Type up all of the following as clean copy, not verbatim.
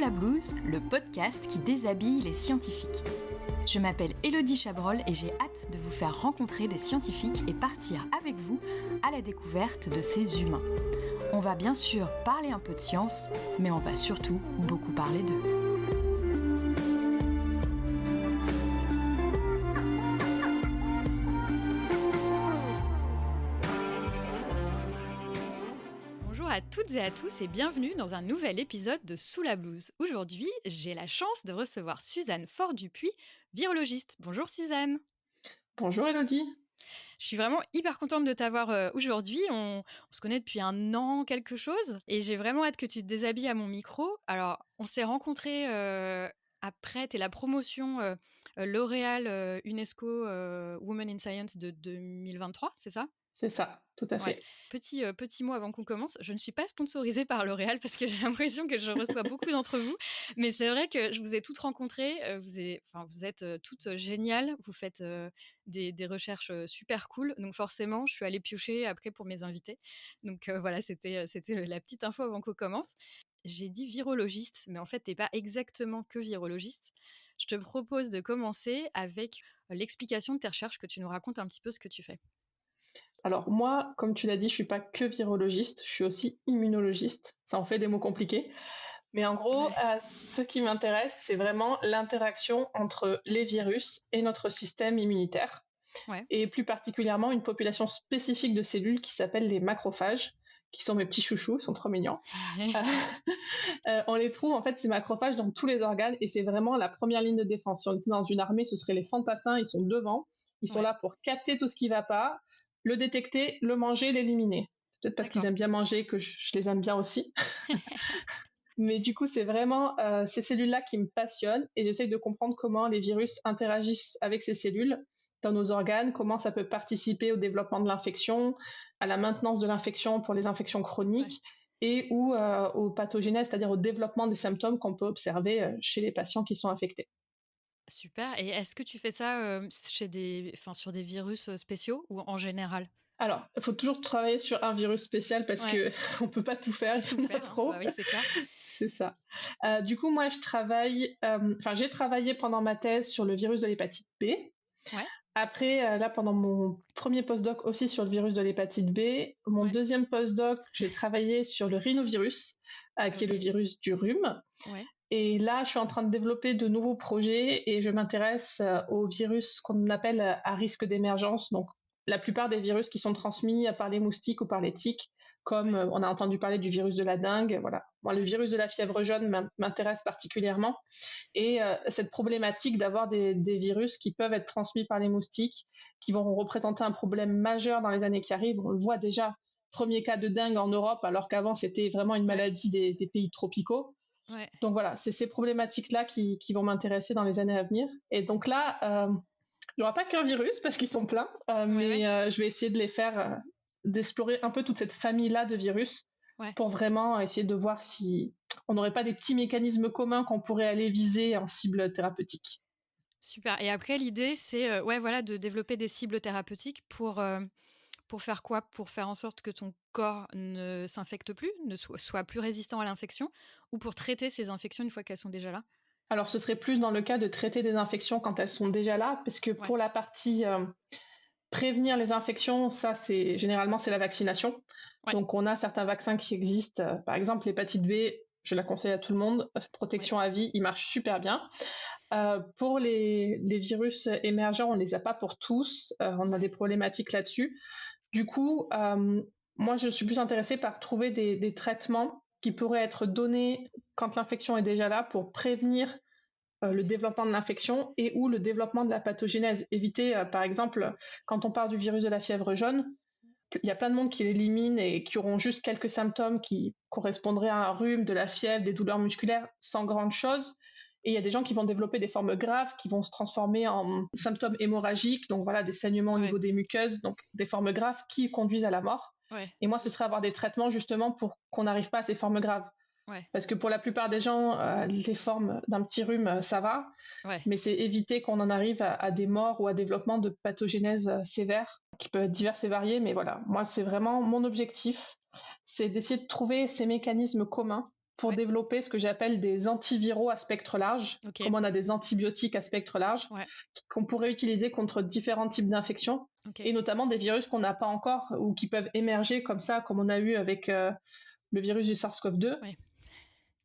la blouse, le podcast qui déshabille les scientifiques. Je m'appelle Élodie Chabrol et j'ai hâte de vous faire rencontrer des scientifiques et partir avec vous à la découverte de ces humains. On va bien sûr parler un peu de science, mais on va surtout beaucoup parler d'eux. Bonjour à toutes et à tous et bienvenue dans un nouvel épisode de Sous la blouse. Aujourd'hui, j'ai la chance de recevoir Suzanne Fort-Dupuis, virologiste. Bonjour Suzanne. Bonjour Élodie. Je suis vraiment hyper contente de t'avoir aujourd'hui. On se connaît depuis un an quelque chose et j'ai vraiment hâte que tu te déshabilles à mon micro. Alors, on s'est rencontrés après la promotion L'Oréal UNESCO Women in Science de 2023, c'est ça ? C'est ça, tout à fait. Ouais. Petit mot avant qu'on commence, je ne suis pas sponsorisée par L'Oréal parce que j'ai l'impression que je reçois beaucoup d'entre vous, mais c'est vrai que je vous ai toutes rencontrées, vous êtes toutes géniales, vous faites des recherches super cool, donc forcément je suis allée piocher après pour mes invités, donc voilà, c'était la petite info avant qu'on commence. J'ai dit virologiste, mais en fait t'es pas exactement que virologiste. Je te propose de commencer avec l'explication de tes recherches, que tu nous racontes un petit peu ce que tu fais. Alors moi, comme tu l'as dit, je suis pas que virologiste, je suis aussi immunologiste. Ça en fait des mots compliqués. Mais en gros, ce qui m'intéresse, c'est vraiment l'interaction entre les virus et notre système immunitaire. Ouais. Et plus particulièrement une population spécifique de cellules qui s'appellent les macrophages, qui sont mes petits chouchous, ils sont trop mignons. On les trouve, en fait, ces macrophages dans tous les organes et c'est vraiment la première ligne de défense. Si on était dans une armée, ce seraient les fantassins, ils sont devant. Ils sont là pour capter tout ce qui va pas, le détecter, le manger, l'éliminer. C'est peut-être parce qu'ils aiment bien manger que je les aime bien aussi. Mais du coup, c'est vraiment ces cellules-là qui me passionnent et j'essaye de comprendre comment les virus interagissent avec ces cellules dans nos organes, comment ça peut participer au développement de l'infection, à la maintenance de l'infection pour les infections chroniques et ou aux pathogénèses, c'est-à-dire au développement des symptômes qu'on peut observer chez les patients qui sont infectés. Super. Et est-ce que tu fais ça sur des virus spéciaux ou en général ? Alors, il faut toujours travailler sur un virus spécial parce que on peut pas tout faire, il y en a trop. Bah oui, c'est clair. C'est ça. Du coup, moi, j'ai travaillé pendant ma thèse sur le virus de l'hépatite B. Ouais. Après, pendant mon premier postdoc aussi sur le virus de l'hépatite B. Mon deuxième postdoc, j'ai travaillé sur le rhinovirus, qui est le virus du rhume. Ouais. Et là, je suis en train de développer de nouveaux projets et je m'intéresse aux virus qu'on appelle à risque d'émergence. Donc, la plupart des virus qui sont transmis par les moustiques ou par les tiques, comme on a entendu parler du virus de la dengue. Voilà. Moi, le virus de la fièvre jaune m'intéresse particulièrement. Et cette problématique d'avoir des virus qui peuvent être transmis par les moustiques, qui vont représenter un problème majeur dans les années qui arrivent. On le voit déjà, premier cas de dengue en Europe, alors qu'avant, c'était vraiment une maladie des pays tropicaux. Ouais. Donc voilà, c'est ces problématiques-là qui vont m'intéresser dans les années à venir. Et donc là, il n'y aura pas qu'un virus parce qu'ils sont pleins, mais je vais essayer de les faire, d'explorer un peu toute cette famille-là de virus pour vraiment essayer de voir si on n'aurait pas des petits mécanismes communs qu'on pourrait aller viser en cible thérapeutique. Super. Et après, l'idée, c'est de développer des cibles thérapeutiques pour faire quoi ? Pour faire en sorte que ton corps ne s'infecte plus, ne soit plus résistant à l'infection, ou pour traiter ces infections une fois qu'elles sont déjà là ? Alors, ce serait plus dans le cas de traiter des infections quand elles sont déjà là, parce que pour la partie prévenir les infections, ça, généralement, c'est la vaccination. Ouais. Donc, on a certains vaccins qui existent. Par exemple, l'hépatite B, je la conseille à tout le monde. Protection à vie, il marche super bien. Pour les virus émergents, on les a pas pour tous. On a des problématiques là-dessus. Du coup, moi, je suis plus intéressée par trouver des traitements qui pourraient être donnés quand l'infection est déjà là pour prévenir le développement de l'infection et ou le développement de la pathogénèse. Éviter, par exemple, quand on parle du virus de la fièvre jaune, il y a plein de monde qui l'élimine et qui auront juste quelques symptômes qui correspondraient à un rhume, de la fièvre, des douleurs musculaires, sans grande chose. Et il y a des gens qui vont développer des formes graves qui vont se transformer en symptômes hémorragiques, donc voilà, des saignements au niveau des muqueuses, donc des formes graves qui conduisent à la mort. Ouais. Et moi, ce serait avoir des traitements justement pour qu'on n'arrive pas à ces formes graves. Ouais. Parce que pour la plupart des gens, les formes d'un petit rhume, ça va, mais c'est éviter qu'on en arrive à des morts ou à développement de pathogénèses sévères, qui peuvent être diverses et variées, mais voilà, moi, c'est vraiment mon objectif, c'est d'essayer de trouver ces mécanismes communs pour développer ce que j'appelle des antiviraux à spectre large, comme on a des antibiotiques à spectre large, qu'on pourrait utiliser contre différents types d'infections, et notamment des virus qu'on n'a pas encore ou qui peuvent émerger comme ça, comme on a eu avec le virus du SARS-CoV-2,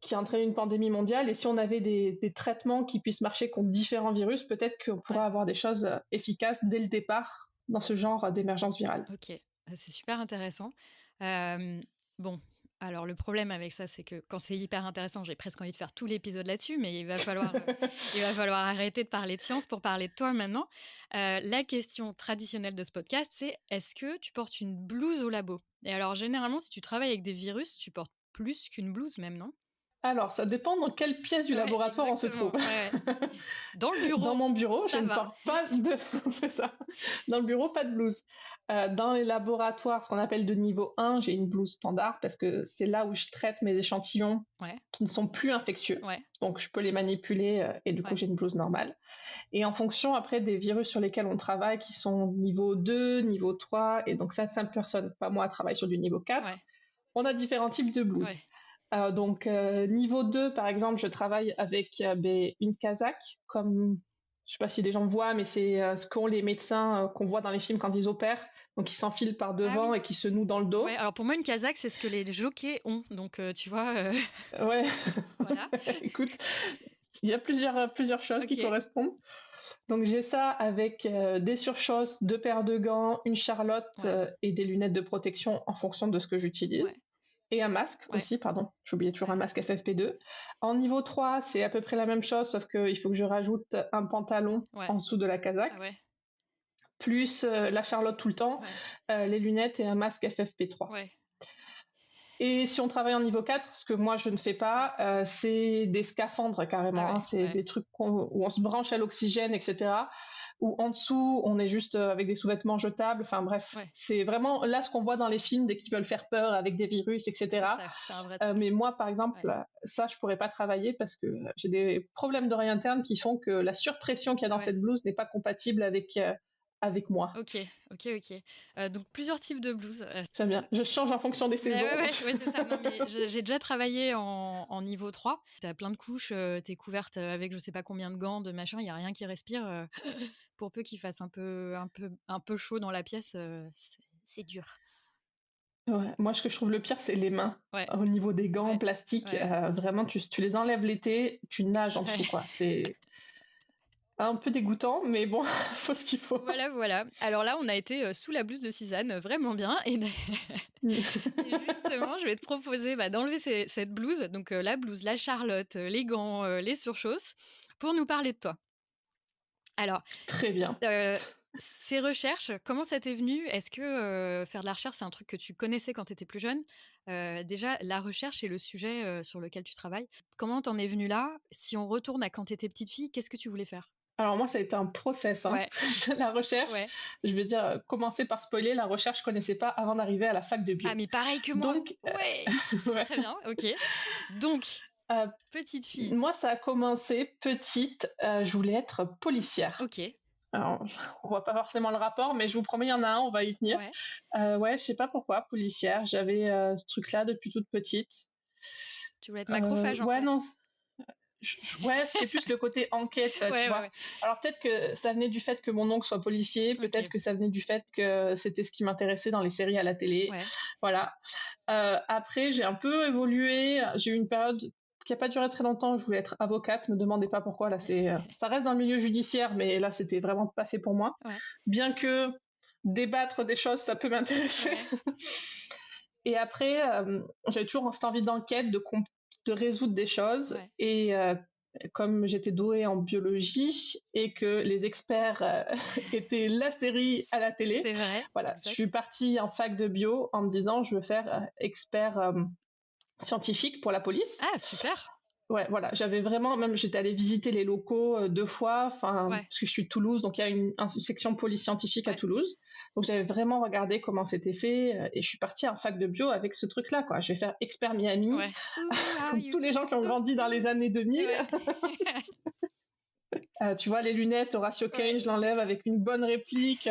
qui a entraîné une pandémie mondiale. Et si on avait des traitements qui puissent marcher contre différents virus, peut-être qu'on pourrait avoir des choses efficaces dès le départ dans ce genre d'émergence virale. Ok, c'est super intéressant. Bon, alors le problème avec ça, c'est que quand c'est hyper intéressant, j'ai presque envie de faire tout l'épisode là-dessus, mais il va falloir arrêter de parler de science pour parler de toi maintenant. La question traditionnelle de ce podcast, c'est est-ce que tu portes une blouse au labo? Et alors généralement, si tu travailles avec des virus, tu portes plus qu'une blouse même, non? Alors, ça dépend dans quelle pièce du laboratoire on se trouve. Dans le bureau. Dans mon bureau, je ne porte pas de... C'est ça. Dans le bureau, pas de blouse. Dans les laboratoires, ce qu'on appelle de niveau 1, j'ai une blouse standard parce que c'est là où je traite mes échantillons qui ne sont plus infectieux. Donc, je peux les manipuler et du coup, j'ai une blouse normale. Et en fonction, après, des virus sur lesquels on travaille, qui sont niveau 2, niveau 3, et donc ça, 5 personnes, pas moi, travaille sur du niveau 4, on a différents types de blouses. Donc, niveau 2, par exemple, je travaille avec une casaque, comme, je sais pas si les gens voient, mais c'est ce qu'ont les médecins qu'on voit dans les films quand ils opèrent. Donc, ils s'enfilent par devant et qui se nouent dans le dos. Alors pour moi, une casaque, c'est ce que les jockeys ont. Donc, tu vois... Ouais, voilà. Écoute, il y a plusieurs choses qui correspondent. Donc, j'ai ça avec des surchausses, 2 paires de gants, une charlotte et des lunettes de protection en fonction de ce que j'utilise. Et un masque aussi, pardon. J'oubliais toujours un masque FFP2. En niveau 3, c'est à peu près la même chose, sauf qu'il faut que je rajoute un pantalon en dessous de la casaque. Plus la charlotte tout le temps, les lunettes et un masque FFP3. Et si on travaille en niveau 4, ce que moi je ne fais pas, c'est des scaphandres carrément. C'est des trucs où on se branche à l'oxygène, etc. Ou en dessous, on est juste avec des sous-vêtements jetables. Enfin bref, c'est vraiment là ce qu'on voit dans les films dès qu'ils veulent faire peur avec des virus, etc. C'est un vrai truc. Mais moi, par exemple, ça, je pourrais pas travailler parce que j'ai des problèmes d'oreille interne qui font que la surpression qu'il y a dans cette blouse n'est pas compatible avec moi. Ok. Donc plusieurs types de blouses. C'est bien. Je change en fonction des saisons. C'est ça. Non, mais j'ai déjà travaillé en niveau 3. T'as plein de couches, t'es couverte avec je sais pas combien de gants, de machin, il y a rien qui respire. Pour peu qu'il fasse un peu chaud dans la pièce, c'est dur. Moi, ce que je trouve le pire, c'est les mains. Au niveau des gants en plastique, vraiment, tu les enlèves l'été, tu nages en dessous, quoi. C'est un peu dégoûtant, mais bon, faut ce qu'il faut. Voilà. Alors là, on a été sous la blouse de Suzanne, vraiment bien. Et justement, je vais te proposer d'enlever cette blouse, donc la blouse, la charlotte, les gants, les surchausses, pour nous parler de toi. Alors, très bien. Ces recherches, comment ça t'est venu? Est-ce que faire de la recherche, c'est un truc que tu connaissais quand tu étais plus jeune? Déjà, la recherche et le sujet sur lequel tu travailles, comment t'en es venue là? Si on retourne à quand tu étais petite fille, qu'est-ce que tu voulais faire? Alors moi, ça a été un process. La recherche, je vais dire, commencer par spoiler, la recherche, je connaissais pas avant d'arriver à la fac de bio. Ah, mais pareil que moi. Donc, c'est très bien, ok. Donc, petite fille. Moi, ça a commencé petite, je voulais être policière. Ok. Alors, on voit pas forcément le rapport, mais je vous promets, il y en a un, on va y tenir. Je sais pas pourquoi, policière. J'avais ce truc-là depuis toute petite. Tu voulais être macrophage, en fait. Non. C'était plus le côté enquête, tu vois. Alors peut-être que ça venait du fait que mon oncle soit policier, peut-être que ça venait du fait que c'était ce qui m'intéressait dans les séries à la télé. Voilà. Après, j'ai un peu évolué. J'ai eu une période qui n'a pas duré très longtemps. Je voulais être avocate. Me demandez pas pourquoi. Là, ça reste dans le milieu judiciaire, mais là, c'était vraiment pas fait pour moi. Bien que débattre des choses, ça peut m'intéresser. Et après, j'avais toujours cette envie d'enquête, de résoudre des choses. Et comme j'étais douée en biologie et que les experts étaient la série à la télé, c'est vrai, voilà, je suis partie en fac de bio en me disant je veux faire expert scientifique pour la police. Ah, super. Ouais, voilà, j'avais vraiment, même j'étais allée visiter les locaux 2 fois, parce que je suis de Toulouse, donc il y a une section police scientifique à Toulouse. Donc j'avais vraiment regardé comment c'était fait et je suis partie en fac de bio avec ce truc-là, quoi. Je vais faire expert Miami, comme tous les gens qui ont grandi dans les années 2000. Tu vois, les lunettes, Horatio Caine, je l'enlève avec une bonne réplique.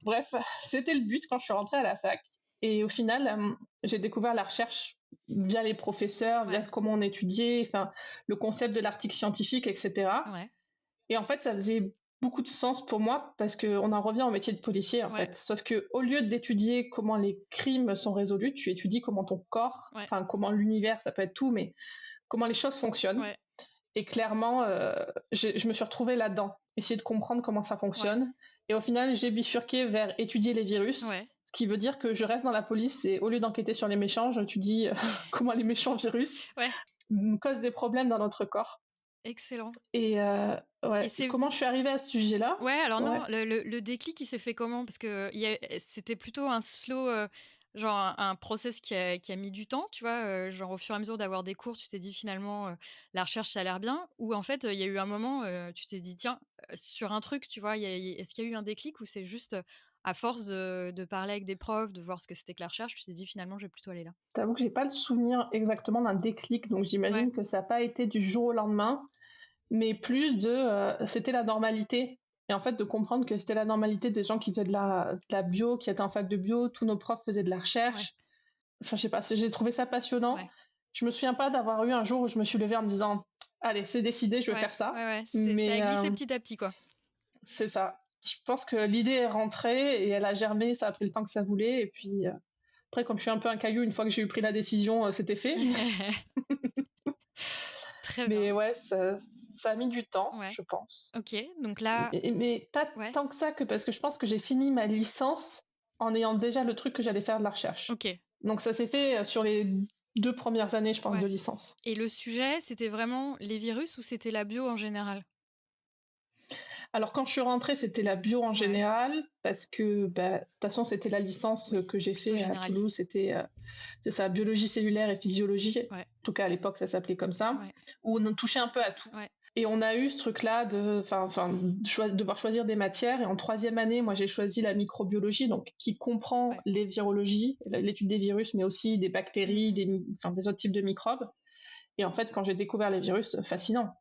Bref, c'était le but quand je suis rentrée à la fac. Et au final, j'ai découvert la recherche via les professeurs, via comment on étudiait, enfin, le concept de l'article scientifique, etc. Ouais. Et en fait, ça faisait beaucoup de sens pour moi parce qu'on en revient au métier de policier, en fait. Sauf qu'au lieu d'étudier comment les crimes sont résolus, tu étudies comment ton corps, enfin, comment l'univers, ça peut être tout, mais comment les choses fonctionnent. Ouais. Et clairement, je me suis retrouvée là-dedans, essayer de comprendre comment ça fonctionne. Et au final, j'ai bifurqué vers étudier les virus, ce qui veut dire que je reste dans la police et au lieu d'enquêter sur les méchants, j'étudie comment les méchants virus causent des problèmes dans notre corps. Excellent. Et comment je suis arrivée à ce sujet-là? Ouais, alors non, le déclic, il s'est fait comment? Parce que c'était plutôt un slow, genre un process qui a mis du temps, tu vois? Genre au fur et à mesure d'avoir des cours, tu t'es dit finalement, la recherche ça a l'air bien ou en fait, il y a eu un moment, tu t'es dit: «Tiens», sur un truc, tu vois? Est-ce qu'il y a eu un déclic ou c'est juste, à force de parler avec des profs, de voir ce que c'était que la recherche, tu t'es dit: «Finalement, je vais plutôt aller là»? T'avoue que j'ai pas le souvenir exactement d'un déclic, donc j'imagine que ça a pas été du jour au lendemain, mais plus c'était la normalité. Et en fait, de comprendre que c'était la normalité des gens qui faisaient de la bio, qui étaient en fac de bio, tous nos profs faisaient de la recherche. Enfin, je sais pas, j'ai trouvé ça passionnant. Je me souviens pas d'avoir eu un jour où je me suis levée en me disant allez, c'est décidé, je vais faire ça. Ça a glissé petit à petit, quoi. C'est ça. Je pense que l'idée est rentrée et elle a germé, ça a pris le temps que ça voulait. Et puis après, comme je suis un peu un caillou, une fois que j'ai eu pris la décision, c'était fait. Très bien. Mais ouais, ça a mis du temps, je pense. Ok, donc là... Mais pas tant que ça, que parce que je pense que j'ai fini ma licence en ayant déjà le truc que j'allais faire de la recherche. Ok. Donc ça s'est fait sur les 2 premières années, je pense, de licence. Et le sujet, c'était vraiment les virus ou c'était la bio en général? Alors quand je suis rentrée, c'était la bio en général, parce que de toute façon, c'était la licence que j'ai fait à Toulouse, c'est ça, biologie cellulaire et physiologie. En tout cas, à l'époque, ça s'appelait comme ça, où on touchait un peu à tout. Et on a eu ce truc-là de devoir choisir des matières. Et en 3e année, moi, j'ai choisi la microbiologie, donc qui comprend les virologies, l'étude des virus, mais aussi des bactéries, des autres types de microbes. Et en fait, quand j'ai découvert les virus, fascinant.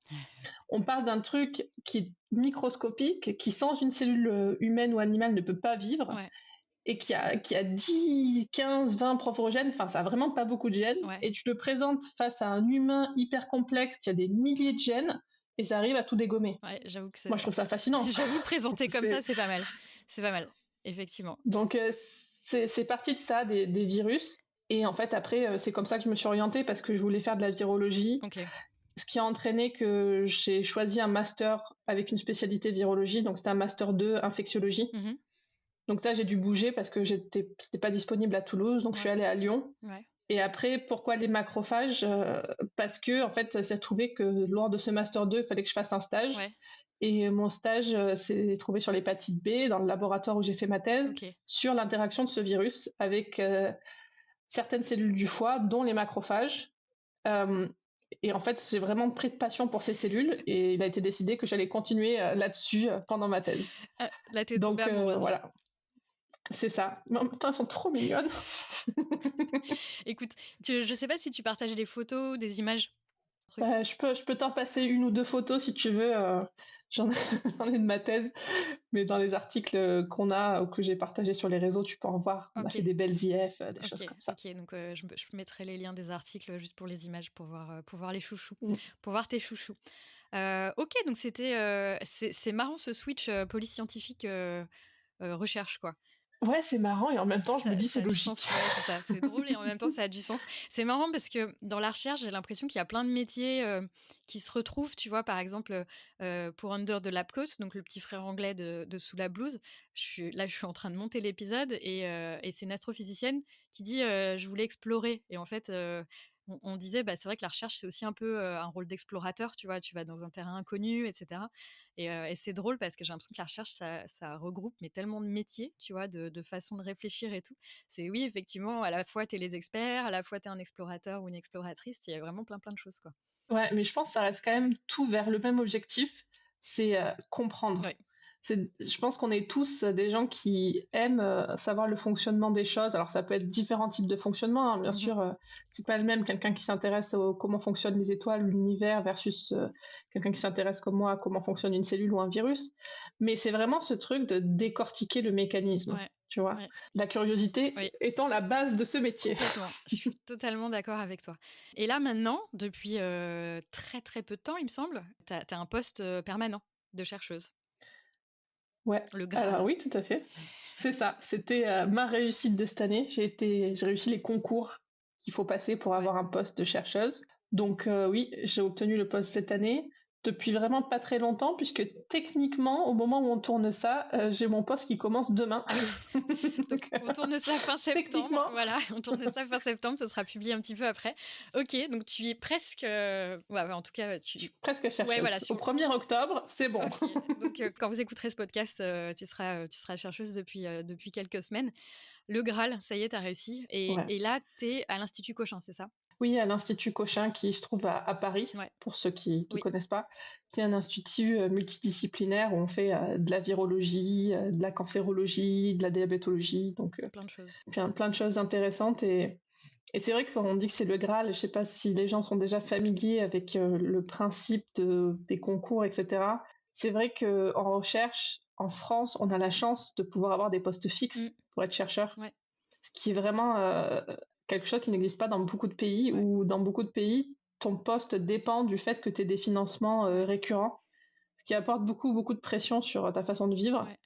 On parle d'un truc qui est microscopique, qui sans une cellule humaine ou animale ne peut pas vivre, et qui a 10, 15, 20 profs-gènes, enfin ça a vraiment pas beaucoup de gènes, et tu le présentes face à un humain hyper complexe qui a des milliers de gènes, et ça arrive à tout dégommer. Ouais, j'avoue que moi je trouve ça fascinant. J'avoue, présenter comme ça, c'est pas mal. C'est pas mal, effectivement. Donc c'est parti de ça, des virus. Et en fait après, c'est comme ça que je me suis orientée, parce que je voulais faire de la virologie. Ce qui a entraîné que j'ai choisi un master avec une spécialité virologie, donc c'était un master 2 infectiologie. Donc ça, j'ai dû bouger parce que c'était pas disponible à Toulouse, donc je suis allée à Lyon. Et après, pourquoi les macrophages? Parce que en fait, ça s'est trouvé que lors de ce master 2, il fallait que je fasse un stage. Et mon stage s'est trouvé sur l'hépatite B, dans le laboratoire où j'ai fait ma thèse, sur l'interaction de ce virus avec certaines cellules du foie, dont les macrophages. Et en fait, j'ai vraiment pris de passion pour ces cellules, et il a été décidé que j'allais continuer là-dessus pendant ma thèse. Là, t'es tombée amoureuse. Voilà. C'est ça. Mais en même temps, elles sont trop mignonnes. Écoute, je sais pas si tu partages des photos, des images. Je peux t'en passer 1 ou 2 photos si tu veux. J'en ai de ma thèse, mais dans les articles qu'on a ou que j'ai partagés sur les réseaux, tu peux en voir. On a fait des belles IF, des choses comme ça. Ok, donc je mettrai les liens des articles juste pour les images, pour voir les chouchous, pour voir tes chouchous. Ok, donc c'est marrant ce switch police scientifique recherche, quoi. Ouais, c'est marrant, et en même temps, je me dis c'est logique. C'est ça, c'est drôle et en même temps, ça a du sens. C'est marrant parce que dans la recherche, j'ai l'impression qu'il y a plein de métiers qui se retrouvent. Tu vois, par exemple, pour Under the Lab Coat, donc le petit frère anglais de Sous la blouse, je suis en train de monter l'épisode et c'est une astrophysicienne qui dit je voulais explorer. Et en fait, on disait, bah, c'est vrai que la recherche, c'est aussi un peu un rôle d'explorateur, tu vois, tu vas dans un terrain inconnu, etc. Et c'est drôle parce que j'ai l'impression que la recherche, ça regroupe mais tellement de métiers, tu vois, de façons de réfléchir et tout. C'est oui, effectivement, à la fois, tu es les experts, à la fois, tu es un explorateur ou une exploratrice, il y a vraiment plein de choses, quoi. Ouais, mais je pense que ça reste quand même tout vers le même objectif, c'est comprendre. Je pense qu'on est tous des gens qui aiment savoir le fonctionnement des choses. Alors ça peut être différents types de fonctionnement, hein. Bien sûr, c'est pas le même quelqu'un qui s'intéresse à comment fonctionnent les étoiles, l'univers, versus quelqu'un qui s'intéresse comme moi à comment fonctionne une cellule ou un virus. Mais c'est vraiment ce truc de décortiquer le mécanisme. tu vois. Ouais. La curiosité Oui. étant la base de ce métier. Complètement. Je suis totalement d'accord avec toi. Et là, maintenant, depuis, très, très peu de temps, il me semble, tu as un poste, permanent de chercheuse. Ouais, Le alors Graal. oui, tout à fait. C'est ça, c'était, ma réussite de cette année. J'ai réussi les concours qu'il faut passer pour Ouais. avoir un poste de chercheuse. Donc oui, j'ai obtenu le poste cette année, depuis vraiment pas très longtemps puisque techniquement, au moment où on tourne ça, j'ai mon poste qui commence demain. Ah oui. Donc Donc on tourne ça fin septembre, techniquement, voilà, on tourne ça fin septembre, ça sera publié un petit peu après. OK, donc tu es presque, ouais, en tout cas, je tu suis presque ouais, voilà, chercheuse. Au sur 1er octobre, c'est bon. OK, donc quand vous écouterez ce podcast, tu seras chercheuse depuis quelques semaines. Le Graal, ça y est, tu as réussi Ouais. et là, tu es à l'Institut Cochin, c'est ça? Oui, à l'Institut Cochin qui se trouve à Paris, Ouais, pour ceux qui oui, connaissent pas. C'est un institut multidisciplinaire où on fait de la virologie, de la cancérologie, de la diabétologie, donc plein de choses. plein de choses intéressantes. Et c'est vrai que quand on dit que c'est le Graal, je sais pas si les gens sont déjà familiers avec le principe des concours, etc. C'est vrai qu'en recherche, en France, on a la chance de pouvoir avoir des postes Mmh, fixes pour être chercheur, ouais, ce qui est vraiment quelque chose qui n'existe pas dans beaucoup de pays, ouais, ou dans beaucoup de pays, ton poste dépend du fait que tu aies des financements ouais, récurrents, ce qui apporte beaucoup de pression sur ta façon de vivre. ouais,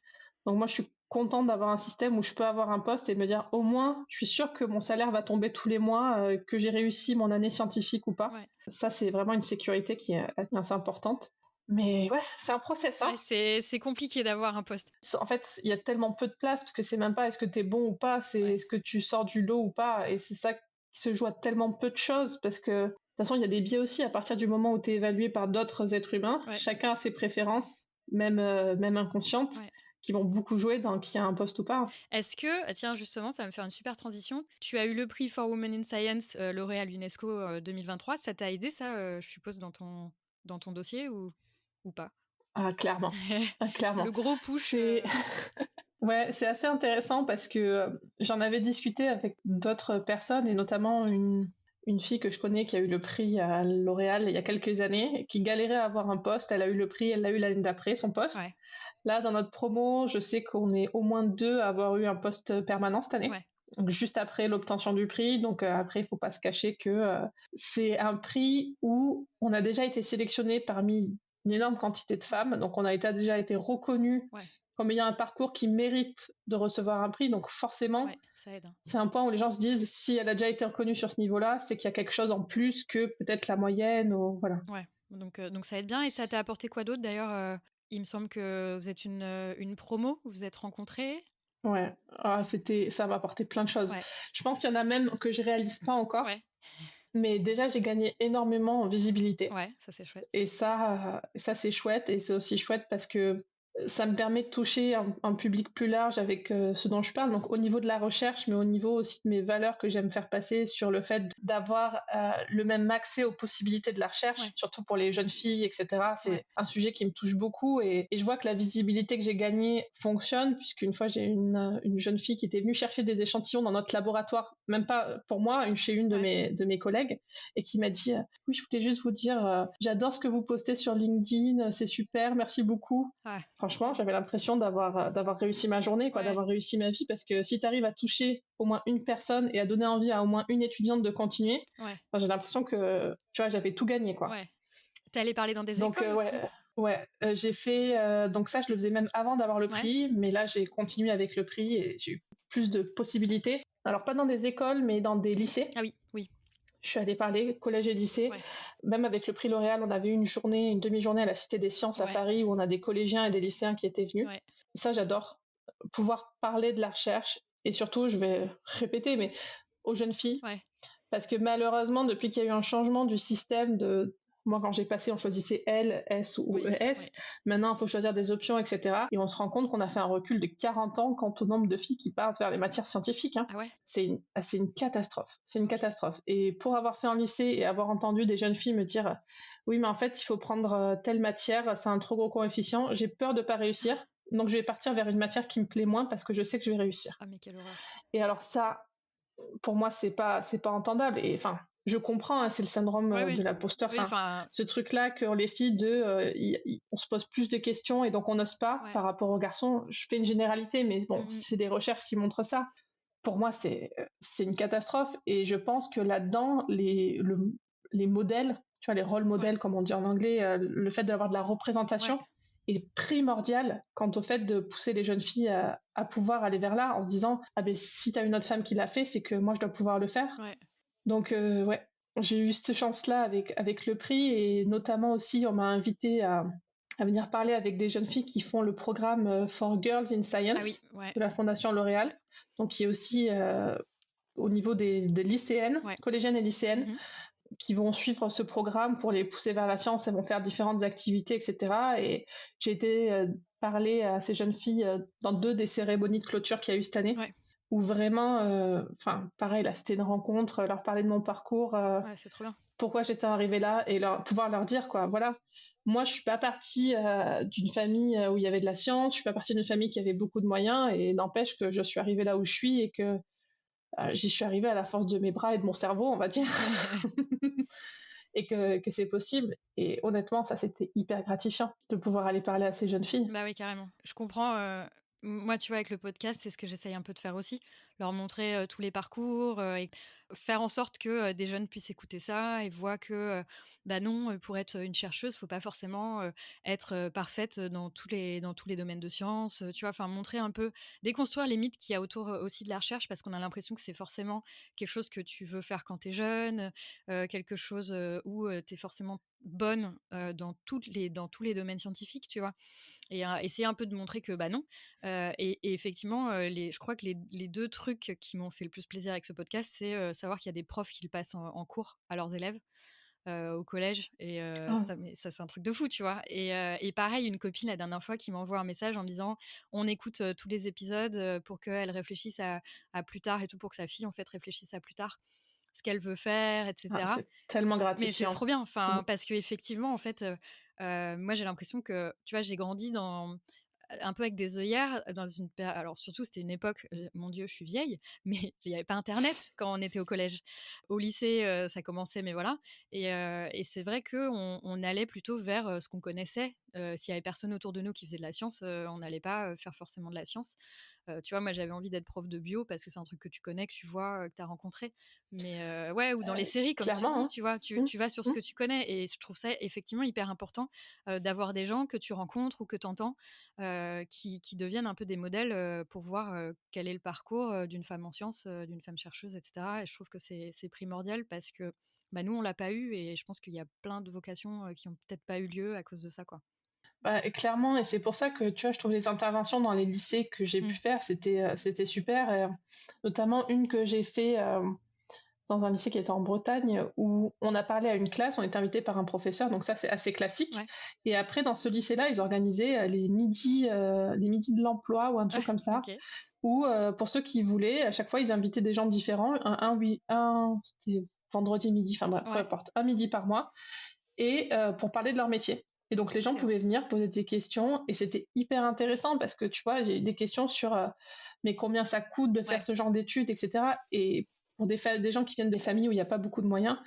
Donc moi, je suis contente d'avoir un système où je peux avoir un poste et me dire, au moins, je suis sûre que mon salaire va tomber tous les mois, que j'ai réussi mon année scientifique ou pas. ouais. Ça, c'est vraiment une sécurité qui est assez importante. Mais ouais, c'est un process, hein. Ouais, c'est compliqué d'avoir un poste. En fait, il y a tellement peu de place parce que c'est même pas est-ce que tu es bon ou pas, c'est Ouais, est-ce que tu sors du lot ou pas. Et c'est ça qui se joue à tellement peu de choses parce que de toute façon, il y a des biais aussi à partir du moment où tu es évalué par d'autres êtres humains. ouais, Chacun a ses préférences, même inconscientes, ouais. qui vont beaucoup jouer dans qui a un poste ou pas. Est-ce que tiens, justement, ça va me faire une super transition. Tu as eu le prix For Women in Science, lauréat UNESCO, 2023. Ça t'a aidé ça, je suppose dans ton dossier ou pas? Ah, clairement. Ah, clairement. Le gros push, C'est ouais, c'est assez intéressant parce que j'en avais discuté avec d'autres personnes et notamment une fille que je connais qui a eu le prix à L'Oréal il y a quelques années, qui galérait à avoir un poste. Elle a eu le prix, elle l'a eu l'année d'après, son poste. ouais, Là, dans notre promo, je sais qu'on est au moins deux à avoir eu un poste permanent cette année. ouais, Donc, juste après l'obtention du prix. Donc, après, il faut pas se cacher que c'est un prix où on a déjà été sélectionné parmi une énorme quantité de ouais, femmes. Donc, on a déjà été reconnu ouais, comme ayant un parcours qui mérite de recevoir un prix. Donc, forcément, ouais, ça aide, hein. c'est un point où les gens se disent, si elle a déjà été reconnue sur ce niveau-là, c'est qu'il y a quelque chose en plus que peut-être la moyenne, ou voilà. Ouais, donc ça aide bien et ça t'a apporté quoi d'autre d'ailleurs, il me semble que vous êtes une promo, vous vous êtes rencontrés? Ouais, ah, ça m'a apporté plein de choses. Ouais, Je pense qu'il y en a même que je réalise pas encore, ouais, mais déjà j'ai gagné énormément en visibilité. ouais, ça c'est chouette. Et ça c'est chouette, et c'est aussi chouette parce que ça me permet de toucher un public plus large avec ce dont je parle. Donc au niveau de la recherche, mais au niveau aussi de mes valeurs que j'aime faire passer sur le fait d'avoir le même accès aux possibilités de la recherche, Ouais, surtout pour les jeunes filles, etc. ouais, C'est un sujet qui me touche beaucoup, et je vois que la visibilité que j'ai gagnée fonctionne, puisqu'une fois j'ai une jeune fille qui était venue chercher des échantillons dans notre laboratoire, même pas pour moi, chez une ouais, de mes collègues, et qui m'a dit oui, je voulais juste vous dire, j'adore ce que vous postez sur LinkedIn, c'est super, merci beaucoup. ah, trop Franchement, bien. j'avais l'impression d'avoir réussi ma journée, quoi, Ouais, d'avoir réussi ma vie, parce que si tu arrives à toucher au moins une personne et à donner envie à au moins une étudiante de continuer, ouais, enfin, j'ai l'impression que, tu vois, j'avais tout gagné, quoi. ouais. Tu allé parler dans des Donc écoles ouais, aussi? j'ai fait donc ça, je le faisais même avant d'avoir le Ouais? prix, mais là, j'ai continué avec le prix et j'ai eu plus de possibilités. Alors pas dans des écoles, mais dans des lycées. Ah oui, oui, Je suis allée parler collège et lycée. ouais, Même avec le prix L'Oréal, on avait une demi-journée à la Cité des Sciences à ouais, Paris où on a des collégiens et des lycéens qui étaient venus. ouais, Ça, j'adore. Pouvoir parler de la recherche, et surtout, je vais répéter, mais aux jeunes filles. ouais, Parce que malheureusement, depuis qu'il y a eu un changement du système de... Moi, quand j'ai passé, on choisissait L, S ou oui, ES. oui. Maintenant, il faut choisir des options, etc. Et on se rend compte qu'on a fait un recul de 40 ans quant au nombre de filles qui partent vers les matières scientifiques, hein. Ah ouais? C'est une catastrophe. C'est une OK. catastrophe. Et pour avoir fait un lycée et avoir entendu des jeunes filles me dire oui, mais en fait, il faut prendre telle matière, c'est un trop gros coefficient, j'ai peur de pas réussir. Donc, je vais partir vers une matière qui me plaît moins parce que je sais que je vais réussir. Ah mais quelle horreur. Et alors ça, pour moi, c'est pas entendable. Et enfin, je comprends, hein, c'est le syndrome de l'imposteur. Oui, Enfin, ce truc-là que les filles on se pose plus de questions et donc on n'ose pas par rapport aux garçons. Je fais une généralité, mais bon, c'est des recherches qui montrent ça. Pour moi, c'est une catastrophe. Et je pense que là-dedans, les modèles, tu vois, les rôles modèles, comme on dit en anglais, le fait d'avoir de la représentation est primordial quant au fait de pousser les jeunes filles à pouvoir aller vers là en se disant ah ben si t'as une autre femme qui l'a fait, c'est que moi je dois pouvoir le faire. Donc ouais, j'ai eu cette chance-là avec le prix, et notamment aussi on m'a invité à venir parler avec des jeunes filles qui font le programme For Girls in Science de la Fondation L'Oréal, donc qui est aussi au niveau des lycéennes, collégiennes et lycéennes, qui vont suivre ce programme pour les pousser vers la science. Elles vont faire différentes activités, etc. Et j'ai été parler à ces jeunes filles dans 2 des cérémonies de clôture qu'il y a eu cette année, où vraiment, pareil, là, c'était une rencontre, leur parler de mon parcours, c'est trop bien. pourquoi j'étais arrivée là, et pouvoir leur dire, quoi, voilà, moi, je suis pas partie d'une famille où il y avait de la science, je suis pas partie d'une famille qui avait beaucoup de moyens, et n'empêche que je suis arrivée là où je suis, et que j'y suis arrivée à la force de mes bras et de mon cerveau, on va dire. Et que c'est possible. Et honnêtement, ça, c'était hyper gratifiant de pouvoir aller parler à ces jeunes filles. Bah oui, carrément. Je comprends. Moi, tu vois, avec le podcast, c'est ce que j'essaye un peu de faire aussi. Leur montrer tous les parcours et faire en sorte que des jeunes puissent écouter ça et voient que, bah non, pour être une chercheuse, faut pas forcément être parfaite dans tous les domaines de sciences. Tu vois, enfin, montrer un peu, déconstruire les mythes qu'il y a autour aussi de la recherche, parce qu'on a l'impression que c'est forcément quelque chose que tu veux faire quand tu es jeune, quelque chose où tu es forcément bonne dans tous les domaines scientifiques, tu vois. Et essayer un peu de montrer que bah non. Et effectivement, je crois que les 2 trucs qui m'ont fait le plus plaisir avec ce podcast, c'est savoir qu'il y a des profs qui le passent en cours à leurs élèves au collège. Et ça, c'est un truc de fou, tu vois. Et pareil, une copine la dernière fois qui m'envoie un message en me disant on écoute tous les épisodes pour qu'elle réfléchisse à plus tard et tout, pour que sa fille en fait réfléchisse à plus tard ce qu'elle veut faire, etc. C'est tellement gratifiant. Mais c'est trop bien, parce qu'effectivement, en fait, moi, j'ai l'impression que, tu vois, j'ai grandi un peu avec des œillères, alors surtout, c'était une époque, mon Dieu, je suis vieille, mais il n'y avait pas internet quand on était au collège. Au lycée, ça commençait, mais voilà. Et c'est vrai qu'on allait plutôt vers ce qu'on connaissait. S'il y avait personne autour de nous qui faisait de la science, on n'allait pas faire forcément de la science. Tu vois, moi, j'avais envie d'être prof de bio parce que c'est un truc que tu connais, que tu vois, que tu as rencontré. Mais ouais, ou dans les séries, comme tu dis, tu vois, tu vas sur ce que tu connais. Et je trouve ça effectivement hyper important d'avoir des gens que tu rencontres ou que tu entends qui deviennent un peu des modèles pour voir quel est le parcours d'une femme en sciences, d'une femme chercheuse, etc. Et je trouve que c'est primordial parce que bah, nous, on l'a pas eu, et je pense qu'il y a plein de vocations qui ont peut-être pas eu lieu à cause de ça, quoi. Bah, clairement, et c'est pour ça que, tu vois, je trouve les interventions dans les lycées que j'ai pu faire, c'était super. Et, notamment une que j'ai fait dans un lycée qui était en Bretagne, où on a parlé à une classe, on était invité par un professeur, donc ça, c'est assez classique. Et après, dans ce lycée-là, ils organisaient les midis de l'emploi ou un truc comme ça, où pour ceux qui voulaient, à chaque fois, ils invitaient des gens différents. C'était vendredi midi, enfin bref, peu importe, un midi par mois, et pour parler de leur métier. Et donc les gens pouvaient venir poser des questions, et c'était hyper intéressant parce que, tu vois, j'ai eu des questions sur mais combien ça coûte de faire ce genre d'études, etc. Et pour des gens qui viennent des familles où il n'y a pas beaucoup de moyens,